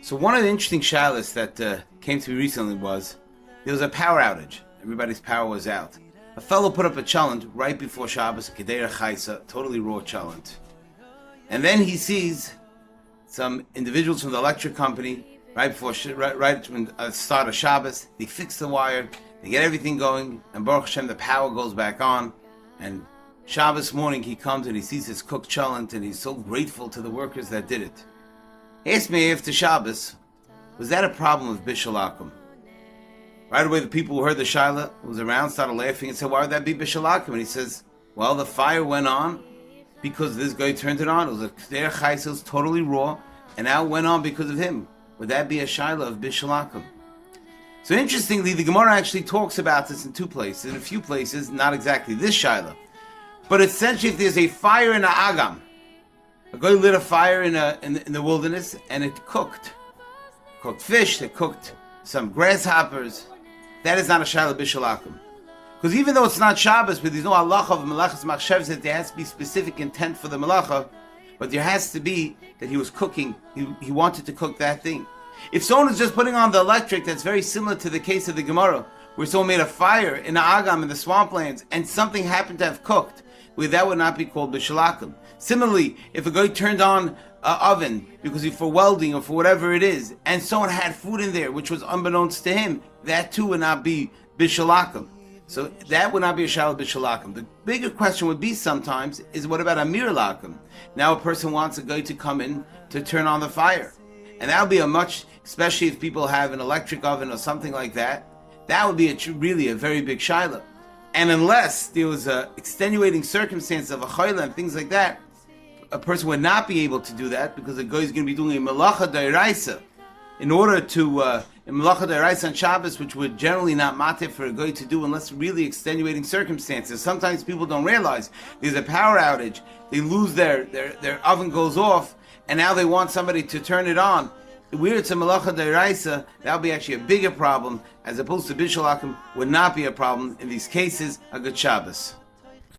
So one of the interesting shalos that came to me recently was, there was a power outage. Everybody's power was out. A fellow put up a chalent right before Shabbos, a Kedera Chaisa, totally raw chalent. And then he sees some individuals from the electric company, right when start of Shabbos, they fix the wire, they get everything going, and Baruch Hashem, the power goes back on. And Shabbos morning he comes and he sees his cooked chalent, and he's so grateful to the workers that did it. He asked me after Shabbos, was that a problem of Bishul Akum? Right away the people who heard the Shaila, who was around, started laughing and said, why would that be Bishul Akum? And he says, well, the fire went on because this guy turned it on. It was a K'der Chais, it was totally raw, and now it went on because of him. Would that be a Shaila of Bishul Akum? So interestingly, the Gemara actually talks about this in two places, in a few places, not exactly this Shaila. But essentially, if there's a fire in a Agam, a guy lit a fire in the wilderness, and it cooked fish, it cooked some grasshoppers, that is not a Shaila Bishul Akum. Because even though it's not Shabbos, but there's no halacha of melachas machshev, that there has to be specific intent for the melacha, but there has to be that he was cooking, he wanted to cook that thing. If someone is just putting on the electric, that's very similar to the case of the Gemara, where someone made a fire in the Agam, in the swamplands, and something happened to have cooked, where that would not be called Bishul Akum. Similarly, if a guy turned on an oven because for welding or for whatever it is, and someone had food in there which was unbeknownst to him, that too would not be Bishul Akum. So that would not be a Shaila Bishul Akum. The bigger question would be sometimes is, what about Amir Lakum? Now a person wants a guy to come in to turn on the fire, and that would be especially if people have an electric oven or something like that, that would be really a very big Shaila. And unless there was a extenuating circumstance of a chayla and things like that, a person would not be able to do that, because the guy is going to be doing a melacha d'oraisa. In order to, a melacha d'oraisa on Shabbos, which would generally not matter for a guy to do unless really extenuating circumstances. Sometimes people don't realize there's a power outage, they lose their oven goes off, and now they want somebody to turn it on. Where it's a melacha d'oraisa, that would be actually a bigger problem, as opposed to Bishul Akum would not be a problem in these cases. A good Shabbos.